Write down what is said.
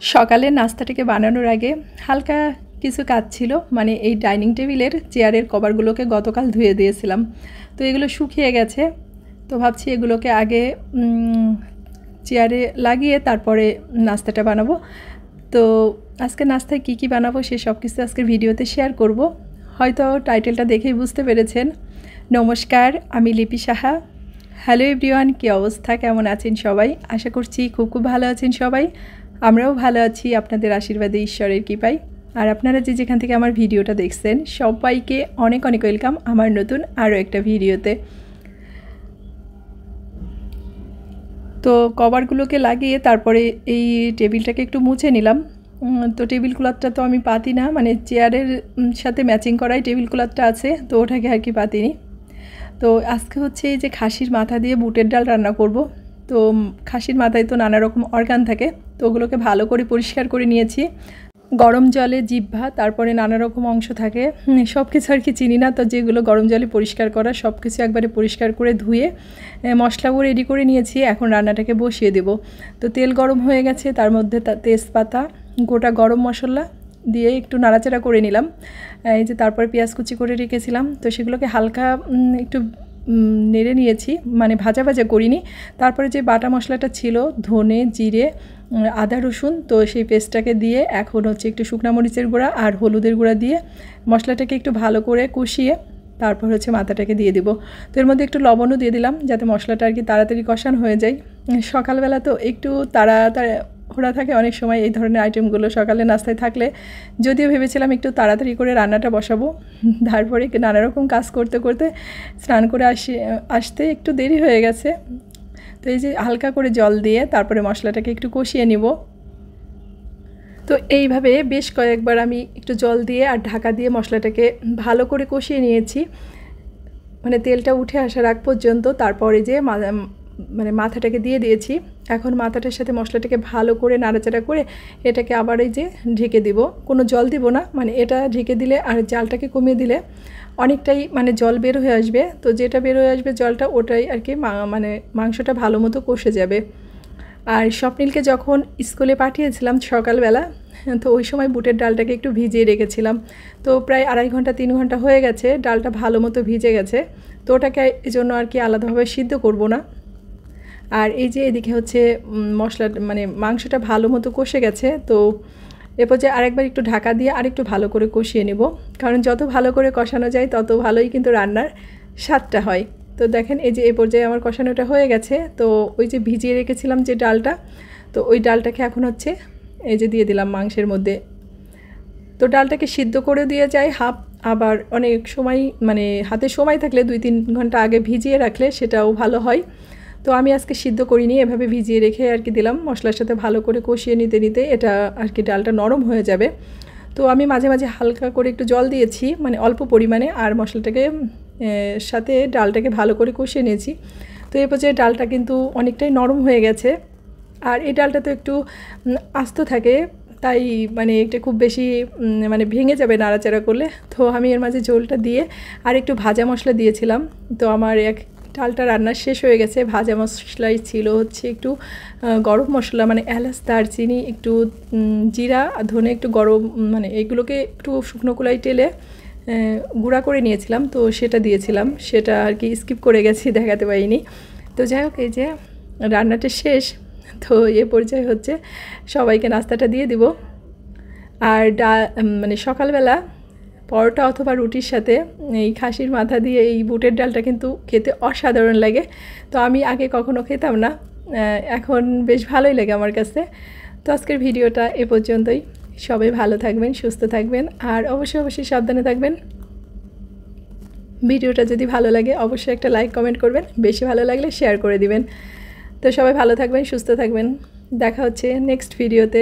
সকালে নাস্তাটাকে বানানোর আগে হালকা কিছু কাজ ছিল, মানে এই ডাইনিং টেবিলের চেয়ারের কভারগুলোকে গতকাল ধুয়ে দিয়েছিলাম। তো এগুলো শুকিয়ে গেছে, তো ভাবছি এগুলোকে আগে চেয়ারে লাগিয়ে তারপরে নাস্তাটা বানাবো। তো আজকে নাস্তায় কি কি বানাবো সে সব কিছু আজকের ভিডিওতে শেয়ার করব। হয়তো টাইটেলটা দেখেই বুঝতে পেরেছেন। নমস্কার, আমি লিপি সাহা। হ্যালো এভরিওয়ান, কী অবস্থা, কেমন আছেন সবাই? আশা করছি খুব ভালো আছেন সবাই। আমরাও ভালো আছি আপনাদের আশীর্বাদে, ঈশ্বরের কৃপায়। আর আপনারা যে যেখান থেকে আমার ভিডিওটা দেখছেন সবাইকে অনেক অনেক ওয়েলকাম আমার নতুন আরও একটা ভিডিওতে। তো কভারগুলোকে লাগিয়ে তারপরে এই টেবিলটাকে একটু মুছে নিলাম। তো টেবিল ক্লথটা তো আমি পাতি না, মানে চেয়ারের সাথে ম্যাচিং করাই টেবিল ক্লথটা আছে, তো ওটাকে আর কি পাতিনি। তো আজকে হচ্ছে এই যে খাসির মাথা দিয়ে বুটের ডাল রান্না করব। তো খাসির মাথায় তো নানা রকম অর্গান থাকে, তো ওগুলোকে ভালো করে পরিষ্কার করে নিয়েছি গরম জলে, জিহ্বা, তারপরে নানা রকম অংশ থাকে, সব কিছু আর কি চিনি না। তো যেগুলো গরম জলে পরিষ্কার করা সব কিছু একবারে পরিষ্কার করে ধুয়ে মশলাও রেডি করে নিয়েছি। এখন রান্নাটাকে বসিয়ে দেব। তো তেল গরম হয়ে গেছে, তার মধ্যে তেজপাতা, গোটা গরম মশলা দিয়ে একটু নাড়াচাড়া করে নিলাম। এই যে তারপরে পেঁয়াজ কুচি করে রেখেছিলাম, তো সেগুলোকে হালকা একটু নেড়ে নিয়েছি, মানে ভাজা ভাজা করিনি। তারপরে যে বাটা মশলাটা ছিল, ধনে, জিরে, আদা, রসুন, তো সেই পেস্টটাকে দিয়ে এখন হচ্ছে একটু শুকনো মরিচের গুঁড়া আর হলুদের গুঁড়া দিয়ে মশলাটাকে একটু ভালো করে কষিয়ে তারপর হচ্ছে মাথাটাকে দিয়ে দিব। তো এর মধ্যে একটু লবণও দিয়ে দিলাম যাতে মশলাটা আর কি তাড়াতাড়ি কষানো হয়ে যায়। সকালবেলা তো একটু তাড়াহুড়া থাকে অনেক সময় এই ধরনের আইটেমগুলো সকালে নাস্তায় থাকলে। যদিও ভেবেছিলাম একটু তাড়াতাড়ি করে রান্নাটা বসাবো, তারপরে নানা রকম কাজ করতে করতে স্নান করে আসতে একটু দেরি হয়ে গেছে। তো এই যে হালকা করে জল দিয়ে তারপরে মশলাটাকে একটু কষিয়ে নিব। তো এইভাবে বেশ কয়েকবার আমি একটু জল দিয়ে আর ঢাকা দিয়ে মশলাটাকে ভালো করে কষিয়ে নিয়েছি, মানে তেলটা উঠে আসার আগ পর্যন্ত। তারপরে যে মানে মাথাটাকে দিয়ে দিয়েছি। এখন মাথাটার সাথে মশলাটাকে ভালো করে নাড়াচাড়া করে এটাকে আবার এই যে ঢেকে দিব, কোনো জল দিব না, মানে এটা ঢেকে দিলে আর জালটাকে কমিয়ে দিলে অনেকটাই মানে জল বের হয়ে আসবে। তো যেটা বের হয়ে আসবে জলটা, ওটাই আর কি মানে মাংসটা ভালো মতো কষে যাবে। আর স্বপ্নিলকে যখন স্কুলে পাঠিয়েছিলাম সকালবেলা, তো ওই সময় বুটের ডালটাকে একটু ভিজিয়ে রেখেছিলাম। তো প্রায় 2.5 ঘন্টা 3 ঘন্টা হয়ে গেছে, ডালটা ভালো মতো ভিজে গেছে। তো ওটাকে এজন্য আর কি আলাদাভাবে সিদ্ধ করব না। আর এই যে এদিকে হচ্ছে মশলা মানে মাংসটা ভালো মতো কষে গেছে। তো এরপর যে আরেকবার একটু ঢাকা দিয়ে আরেকটু ভালো করে কষিয়ে নেব, কারণ যত ভালো করে কষানো যায় তত ভালোই কিন্তু রান্নার স্বাদটা হয়। তো দেখেন এই যে এই পর্যায়ে আমার কষানোটা হয়ে গেছে। তো ওই যে ভিজিয়ে রেখেছিলাম যে ডালটা, তো ওই ডালটাকে এখন হচ্ছে এই যে দিয়ে দিলাম মাংসের মধ্যে। তো ডালটাকে সিদ্ধ করে দিয়ে যায় হাফ, আবার অনেক সময় মানে হাতে সময় থাকলে 2-3 ঘন্টা আগে ভিজিয়ে রাখলে সেটাও ভালো হয়। তো আমি আজকে সিদ্ধ করিনি, এভাবে ভিজিয়ে রেখে আর কি দিলাম। মশলার সাথে ভালো করে কষিয়ে নিতে নিতে এটা আর কি ডালটা নরম হয়ে যাবে। তো আমি মাঝে মাঝে হালকা করে একটু জল দিয়েছি, মানে অল্প পরিমাণে, আর মশলাটাকে সাথে ডালটাকে ভালো করে কষিয়ে নিয়েছি। তো এই পর্যায়ে ডালটা কিন্তু অনেকটাই নরম হয়ে গেছে। আর এই ডালটা তো একটু আস্ত থাকে, তাই মানে এটা খুব বেশি মানে ভেঙে যাবে নাড়াচাড়া করলে। তো আমি এর মাঝে ঝোলটা দিয়ে আর একটু ভাজা মশলা দিয়েছিলাম। তো আমার ডালটা রান্না শেষ হয়ে গেছে। ভাজা মশলাই ছিল হচ্ছে একটু গরম মশলা, মানে এলাচ, দারচিনি, একটু জিরা, ধনে, একটু গরম, মানে এইগুলোকে একটু শুকনো কলাই টেলে গুঁড়া করে নিয়েছিলাম। তো সেটা দিয়েছিলাম, সেটা আর কি স্কিপ করে গেছি, দেখাতে পারিনি। তো যাই হোক, এই যে রান্নাটা শেষ। তো এ পর্যায়ে হচ্ছে সবাইকে নাস্তাটা দিয়ে দিব। আর মানে সকালবেলা পরোটা অথবা রুটির সাথে এই খাসির মাথা দিয়ে এই বুটের ডালটা কিন্তু খেতে অসাধারণ লাগে। তো আমি আগে কখনো খেতাম না, এখন বেশ ভালোই লাগে আমার কাছে। তো আজকের ভিডিওটা এ পর্যন্তই। সবাই ভালো থাকবেন, সুস্থ থাকবেন, আর অবশ্যই সাবধানে থাকবেন। ভিডিওটা যদি ভালো লাগে অবশ্যই একটা লাইক কমেন্ট করবেন, বেশি ভালো লাগলে শেয়ার করে দিবেন। তো সবাই ভালো থাকবেন, সুস্থ থাকবেন, দেখা হচ্ছে নেক্সট ভিডিওতে।